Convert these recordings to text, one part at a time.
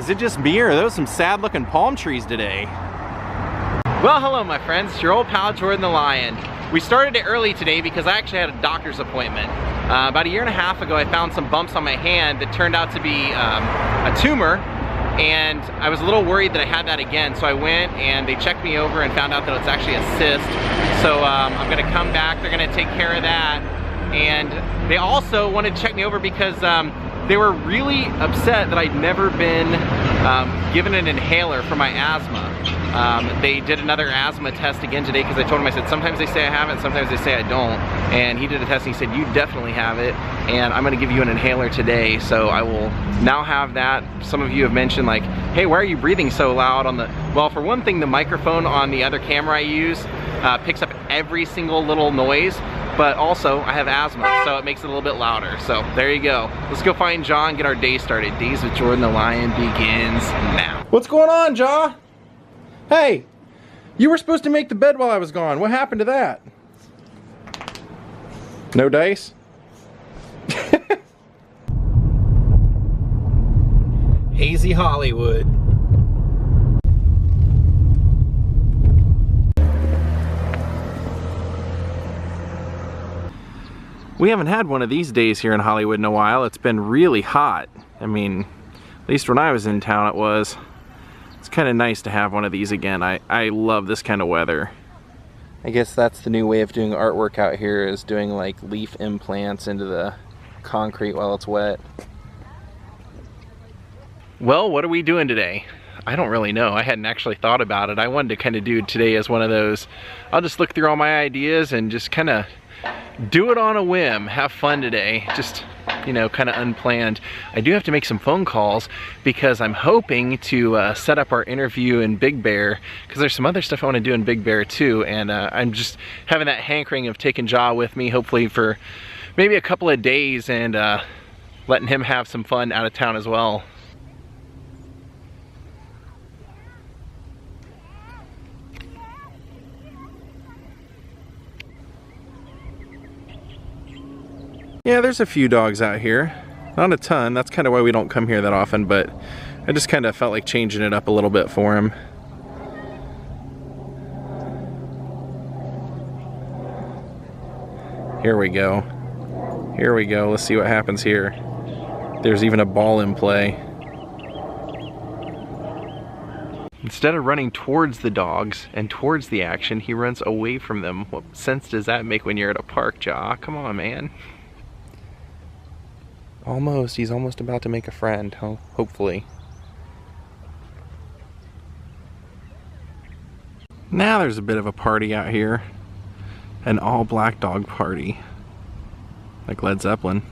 is it just me or are those some sad looking palm trees today? Well, hello my friends, it's your old pal Jordan the Lion. We started it early today because I actually had a doctor's appointment. About a year and a half ago I found some bumps on my hand that turned out to be a tumor, and I was a little worried that I had that again, so I went and they checked me over and found out that it's actually a cyst. So I'm gonna come back, they're gonna take care of that, and they also wanted to check me over because they were really upset that I'd never been given an inhaler for my asthma. They did another asthma test again today because I told him, I said, sometimes they say I have it, sometimes they say I don't. And he did a test and he said, you definitely have it, and I'm gonna give you an inhaler today. So I will now have that. Some of you have mentioned like, hey, why are you breathing so loud on the, well, for one thing, the microphone on the other camera I use picks up every single little noise. But also, I have asthma, so it makes it a little bit louder. So there you go. Let's go find Jaw and get our day started. Daze with Jordan the Lion begins now. What's going on, Jaw? Hey, you were supposed to make the bed while I was gone. What happened to that? No dice? Hazy Hollywood. We haven't had one of these days here in Hollywood in a while. It's been really hot. I mean, at least when I was in town it was. It's kind of nice to have one of these again. I love this kind of weather. I guess that's the new way of doing artwork out here, is doing like leaf implants into the concrete while it's wet. Well, what are we doing today? I don't really know. I hadn't actually thought about it. I wanted to kind of do today as one of those, I'll just look through all my ideas and just kind of do it on a whim, have fun today, just, you know, kind of unplanned. I do have to make some phone calls because I'm hoping to set up our interview in Big Bear, because there's some other stuff I want to do in Big Bear too, and I'm just having that hankering of taking Jaw with me, hopefully for maybe a couple of days, and letting him have some fun out of town as well. Yeah, there's a few dogs out here. Not a ton, that's kind of why we don't come here that often, but I just kind of felt like changing it up a little bit for him. Here we go. Here we go, let's see what happens here. There's even a ball in play. Instead of running towards the dogs and towards the action, he runs away from them. What sense does that make when you're at a park, Jaw? Come on, man. Almost, he's almost about to make a friend, hopefully. Now there's a bit of a party out here. An all black dog party. Like Led Zeppelin.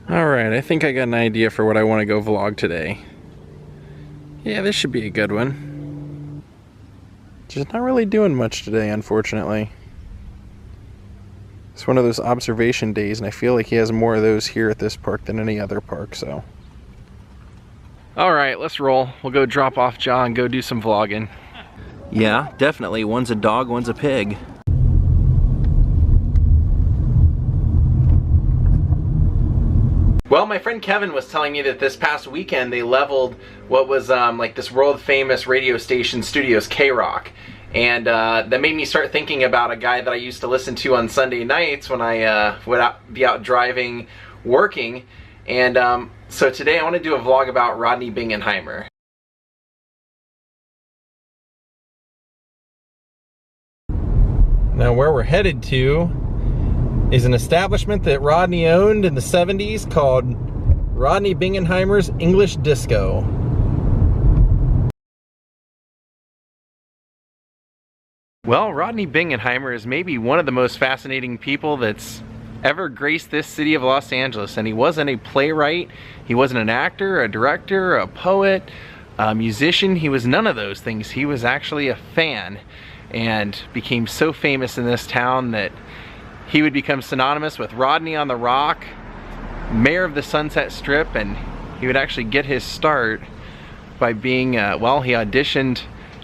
Alright, I think I got an idea for what I want to go vlog today. Yeah, this should be a good one. Just not really doing much today, unfortunately. It's one of those observation days, and I feel like he has more of those here at this park than any other park, so. Alright, let's roll. We'll go drop off Jaw and go do some vlogging. Yeah, definitely. One's a dog, one's a pig. Well, my friend Kevin was telling me that this past weekend they leveled what was like this world famous radio station, Studios K-Rock. And that made me start thinking about a guy that I used to listen to on Sunday nights when I would be out driving, working. And so today I want to do a vlog about Rodney Bingenheimer. Now where we're headed to is an establishment that Rodney owned in the 70s called Rodney Bingenheimer's English Disco. Well, Rodney Bingenheimer is maybe one of the most fascinating people that's ever graced this city of Los Angeles, and he wasn't a playwright, he wasn't an actor, a director, a poet, a musician. He was none of those things. He was actually a fan, and became so famous in this town that he would become synonymous with Rodney on the Rock, mayor of the Sunset Strip, and he would actually get his start by being, well, he auditioned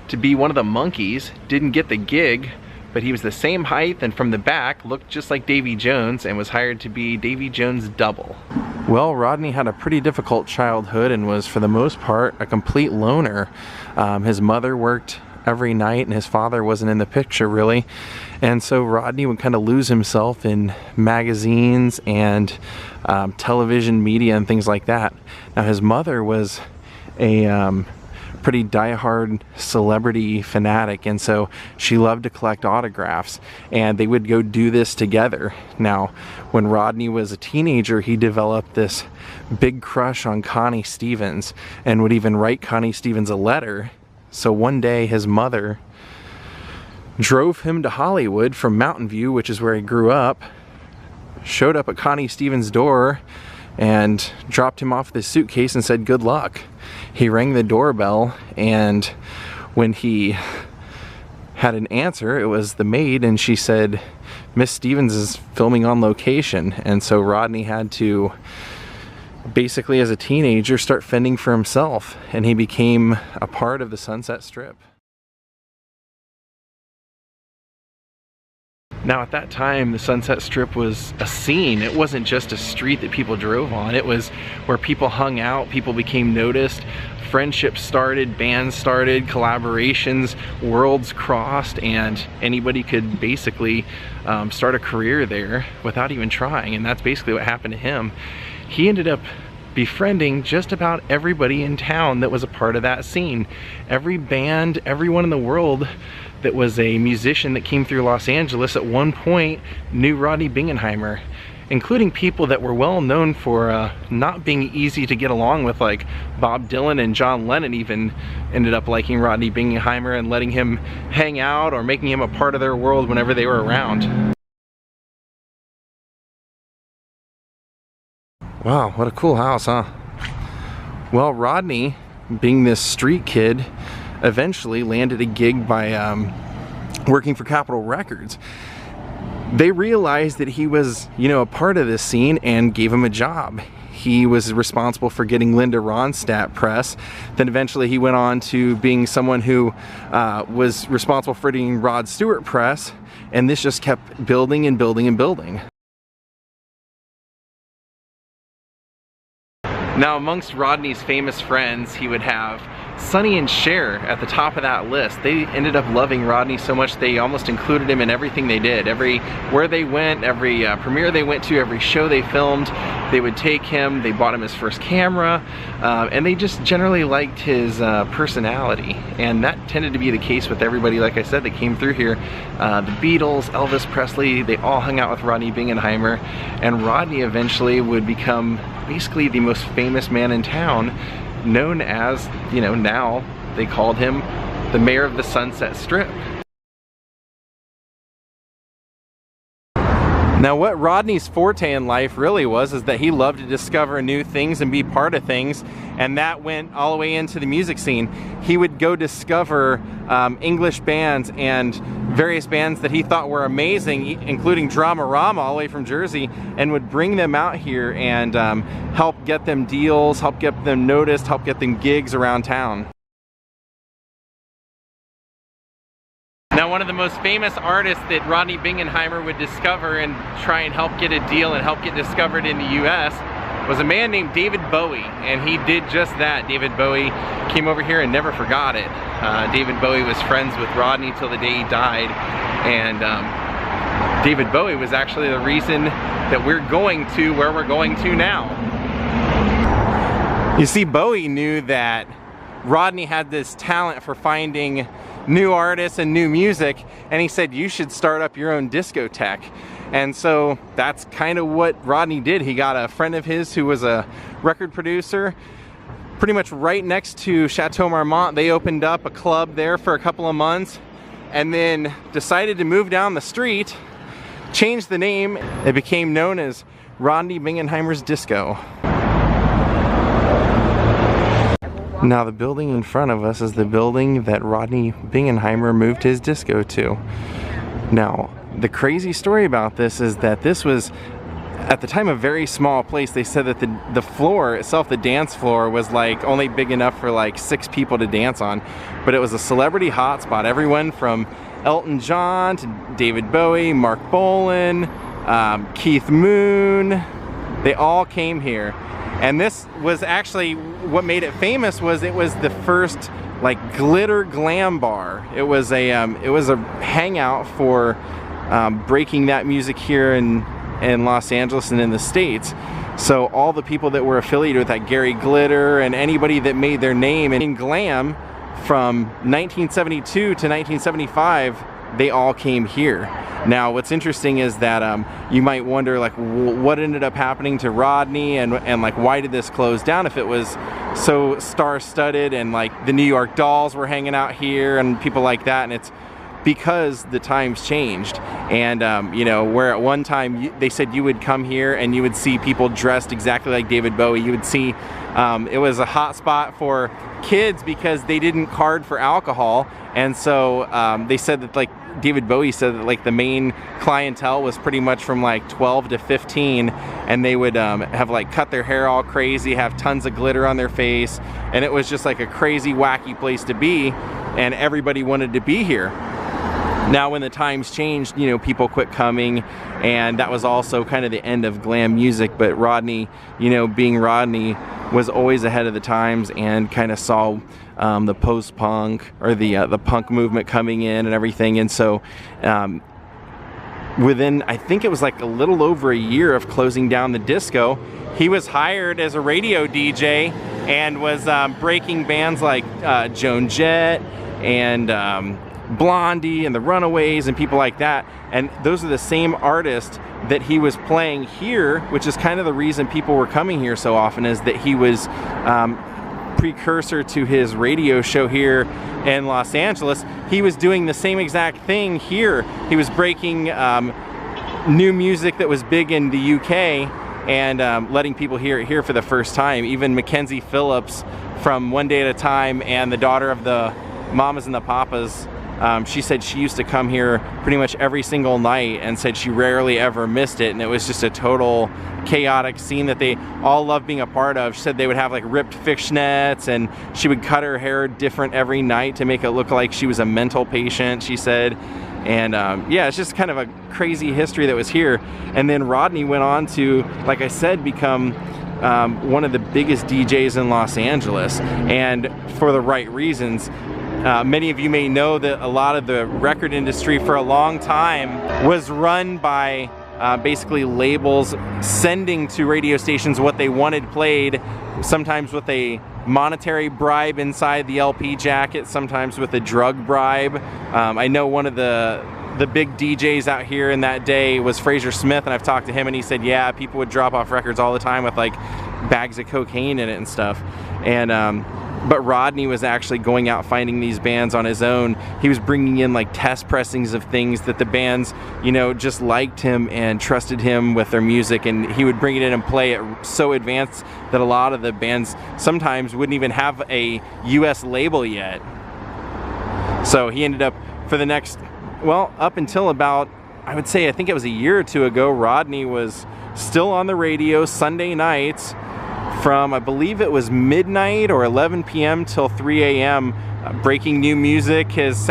to be one of the Monkees, didn't get the gig, but he was the same height and from the back looked just like Davy Jones and was hired to be Davy Jones' double. Well, Rodney had a pretty difficult childhood and was, for the most part, a complete loner. His mother worked every night and his father wasn't in the picture really, and so Rodney would kind of lose himself in magazines and television media and things like that. Now his mother was a pretty diehard celebrity fanatic, and so she loved to collect autographs, and they would go do this together. Now when Rodney was a teenager, he developed this big crush on Connie Stevens and would even write Connie Stevens a letter. So one day his mother drove him to Hollywood from Mountain View, which is where he grew up, showed up at Connie Stevens' door and dropped him off with his suitcase and said good luck. He rang the doorbell, and when he had an answer, it was the maid, and she said Miss Stevens is filming on location. And so Rodney had to basically, as a teenager, start fending for himself, and he became a part of the Sunset Strip. Now at that time, the Sunset Strip was a scene. It wasn't just a street that people drove on. It was where people hung out, people became noticed, friendships started, bands started, collaborations, worlds crossed, and anybody could basically start a career there without even trying, and that's basically what happened to him. He ended up befriending just about everybody in town that was a part of that scene. Every band, everyone in the world that was a musician that came through Los Angeles at one point knew Rodney Bingenheimer, including people that were well known for not being easy to get along with, like Bob Dylan and John Lennon even ended up liking Rodney Bingenheimer and letting him hang out or making him a part of their world whenever they were around. Wow, what a cool house, huh? Well, Rodney, being this street kid, eventually landed a gig by working for Capitol Records. They realized that he was, a part of this scene and gave him a job. He was responsible for getting Linda Ronstadt press. Then eventually he went on to being someone who was responsible for getting Rod Stewart press, and this just kept building and building and building. Now, amongst Rodney's famous friends, he would have Sonny and Cher at the top of that list. They ended up loving Rodney so much they almost included him in everything they did. Where they went, every premiere they went to, every show they filmed, they would take him. They bought him his first camera, and they just generally liked his personality. And that tended to be the case with everybody, like I said, that came through here. The Beatles, Elvis Presley, they all hung out with Rodney Bingenheimer, and Rodney eventually would become basically the most famous man in town, known as, now they called him the mayor of the Sunset Strip. Now what Rodney's forte in life really was is that he loved to discover new things and be part of things, and that went all the way into the music scene. He would go discover English bands and various bands that he thought were amazing, including Dramarama all the way from Jersey, and would bring them out here and help get them deals, help get them noticed, help get them gigs around town. Now, one of the most famous artists that Rodney Bingenheimer would discover and try and help get a deal and help get discovered in the US was a man named David Bowie, and he did just that. David Bowie came over here and never forgot it. David Bowie was friends with Rodney till the day he died, and David Bowie was actually the reason that we're going to where we're going to now. You see, Bowie knew that Rodney had this talent for finding new artists and new music, and he said, you should start up your own discotheque. And so that's kind of what Rodney did. He got a friend of his who was a record producer pretty much right next to Chateau Marmont. They opened up a club there for a couple of months and then decided to move down the street, changed the name. It became known as Rodney Bingenheimer's Disco. Now the building in front of us is the building that Rodney Bingenheimer moved his disco to. Now, the crazy story about this is that this was, at the time, a very small place. They said that the floor itself, the dance floor, was like only big enough for like 6 people to dance on. But it was a celebrity hotspot. Everyone from Elton John to David Bowie, Mark Bolan, Keith Moon. They all came here. And this was actually what made it famous. Was it was the first like glitter glam bar. It was a hangout for breaking that music here in Los Angeles and in the States. So all the people that were affiliated with that, Gary Glitter and anybody that made their name in glam from 1972 to 1975, they all came here. Now what's interesting is that you might wonder like what ended up happening to Rodney and like why did this close down if it was so star-studded and like the New York Dolls were hanging out here and people like that. And it's because the times changed. And you know, where at one time they said you would come here and you would see people dressed exactly like David Bowie. You would see it was a hot spot for kids because they didn't card for alcohol. And so they said that like David Bowie said that like the main clientele was pretty much from like 12 to 15, and they would have like cut their hair all crazy, have tons of glitter on their face, and it was just like a crazy wacky place to be, and everybody wanted to be here. Now when the times changed, you know, people quit coming, and that was also kind of the end of glam music. But Rodney, you know, being Rodney, was always ahead of the times and kind of saw the post-punk or the punk movement coming in and everything. And so within, I think it was like a little over a year of closing down the disco, he was hired as a radio DJ and was breaking bands like Joan Jett and Blondie and the Runaways and people like that. And those are the same artists that he was playing here, which is kind of the reason people were coming here so often, is that he was precursor to his radio show here in Los Angeles. He was doing the same exact thing here. He was breaking new music that was big in the UK and letting people hear it here for the first time. Even Mackenzie Phillips from One Day at a Time and the daughter of the Mamas and the Papas, she said she used to come here pretty much every single night and said she rarely ever missed it, and it was just a total chaotic scene that they all loved being a part of. She said they would have like ripped fishnets, and she would cut her hair different every night to make it look like she was a mental patient, she said. And yeah, it's just kind of a crazy history that was here. And then Rodney went on to, like I said, become one of the biggest DJs in Los Angeles, and for the right reasons. Many of you may know that a lot of the record industry for a long time was run by basically labels sending to radio stations what they wanted played, sometimes with a monetary bribe inside the LP jacket, sometimes with a drug bribe. I know one of the big DJs out here in that day was Fraser Smith, and I've talked to him and he said, yeah, people would drop off records all the time with like bags of cocaine in it and stuff. And but Rodney was actually going out finding these bands on his own. He was bringing in like test pressings of things that the bands, you know, just liked him and trusted him with their music, and he would bring it in and play it so advanced that a lot of the bands sometimes wouldn't even have a US label yet. So he ended up, for the next, well, up until about, I would say, I think it was a year or two ago, Rodney was still on the radio Sunday nights from, I believe it was midnight or 11 p.m. till 3 a.m. Breaking new music. His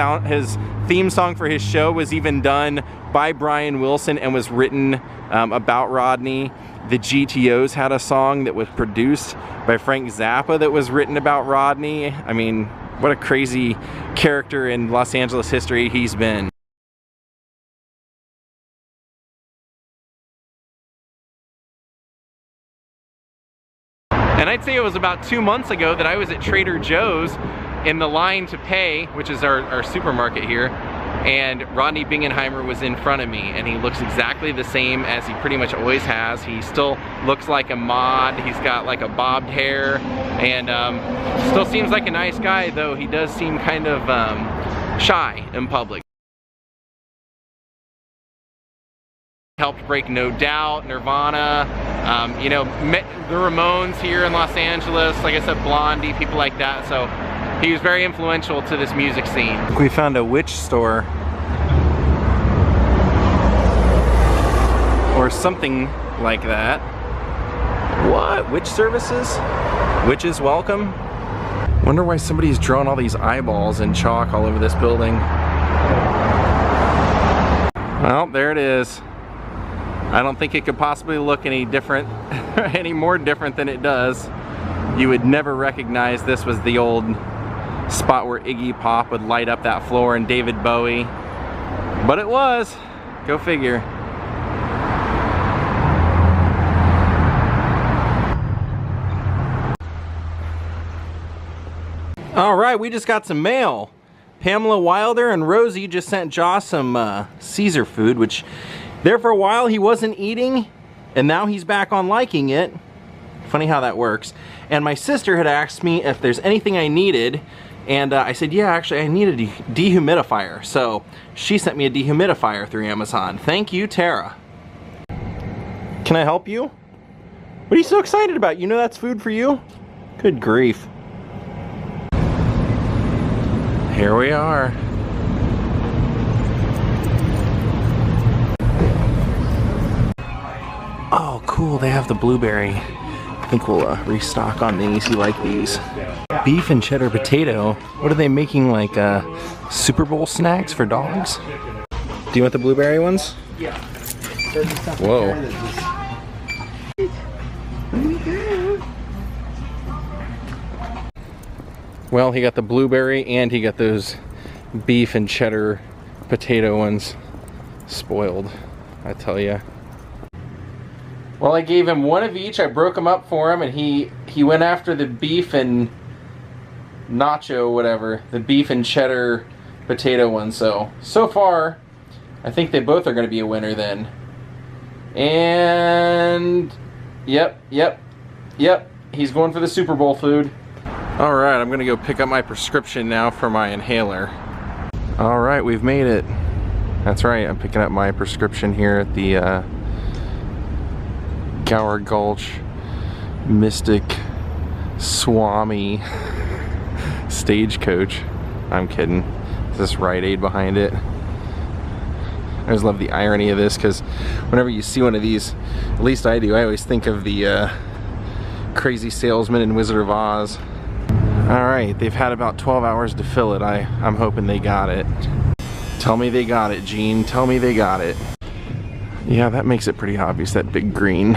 theme song for his show was even done by Brian Wilson and was written about Rodney. The GTOs had a song that was produced by Frank Zappa that was written about Rodney. I mean, what a crazy character in Los Angeles history he's been. And I'd say it was about 2 months ago that I was at Trader Joe's in the line to pay, which is our supermarket here, and Rodney Bingenheimer was in front of me, and he looks exactly the same as he pretty much always has. He still looks like a mod. He's got like a bobbed hair, and still seems like a nice guy, though he does seem kind of shy in public. Helped break No Doubt, Nirvana, you know, met the Ramones here in Los Angeles, like I said, Blondie, people like that. So he was very influential to this music scene. We found a witch store, or something like that. What? Witch services? Witches welcome? Wonder why somebody's drawn all these eyeballs in chalk all over this building. Well, there it is. I don't think it could possibly look any different, any more different than it does. You would never recognize this was the old spot where Iggy Pop would light up that floor and David Bowie. But it was. Go figure. All right, we just got some mail. Pamela Wilder and Rosie just sent Josh some Caesar food, which there for a while he wasn't eating, and now he's back on liking it. Funny how that works. And my sister had asked me if there's anything I needed, and I said, yeah, actually I need a dehumidifier. So she sent me a dehumidifier through Amazon. Thank you, Tara. Can I help you? What are you so excited about? You know that's food for you? Good grief. Here we are. Oh, cool, they have the blueberry. I think we'll restock on these. You like these. Beef and cheddar potato. What are they making, like Super Bowl snacks for dogs? Do you want the blueberry ones? Yeah. Whoa. Well, he got the blueberry and he got those beef and cheddar potato ones. Spoiled, I tell ya. Well, I gave him one of each. I broke them up for him, and he went after the beef and nacho, whatever, the beef and cheddar potato one. So far, I think they both are going to be a winner then. And yep, he's going for the Super Bowl food. All right, I'm going to go pick up my prescription now for my inhaler. All right, we've made it. That's right, I'm picking up my prescription here at the Gower Gulch Mystic Swami Stagecoach. I'm kidding. There's this Rite Aid behind it. I always love the irony of this, because whenever you see one of these, at least I do, I always think of the crazy salesman in Wizard of Oz. Alright, they've had about 12 hours to fill it. I'm hoping they got it. Tell me they got it, Gene. Tell me they got it. Yeah, that makes it pretty obvious, that big green.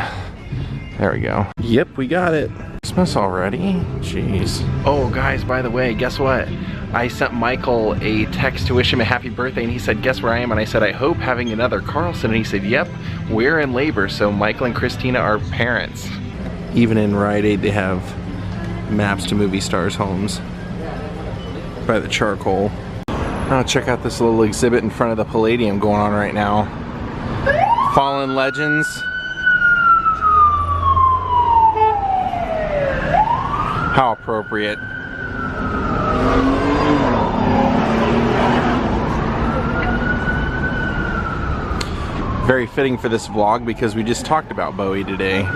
There we go. Yep, we got it. Christmas already? Jeez. Oh, guys, by the way, guess what? I sent Michael a text to wish him a happy birthday, and he said, guess where I am? And I said, I hope having another Carlson. And he said, yep, we're in labor, so Michael and Christina are parents. Even in Rite Aid, they have maps to movie stars' homes by the charcoal. Oh, check out this little exhibit in front of the Palladium going on right now. Fallen Legends. How appropriate. Very fitting for this vlog because we just talked about Bowie today.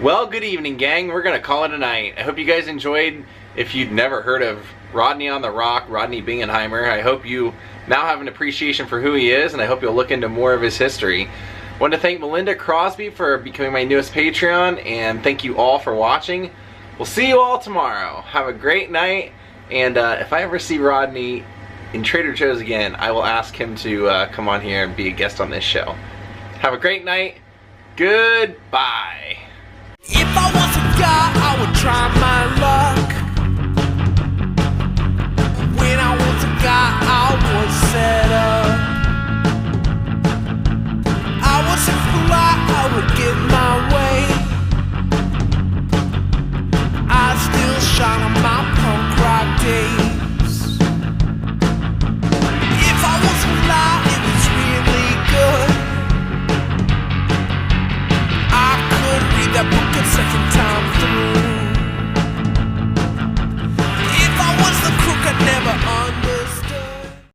Well, good evening, gang. We're gonna call it a night. I hope you guys enjoyed. If you'd never heard of Rodney on the Rock, Rodney Bingenheimer, I hope you now have an appreciation for who he is, and I hope you'll look into more of his history. I want to thank Melinda Crosby for becoming my newest Patreon, and thank you all for watching. We'll see you all tomorrow. Have a great night, and if I ever see Rodney in Trader Joe's again, I will ask him to come on here and be a guest on this show. Have a great night. Goodbye. If I was a guy, I would try my luck. When I was a guy, I was set up. I wasn't polite, I would get my way. I still shine on my punk rock days. If I was a lie, it was really good. I could read that book a second time.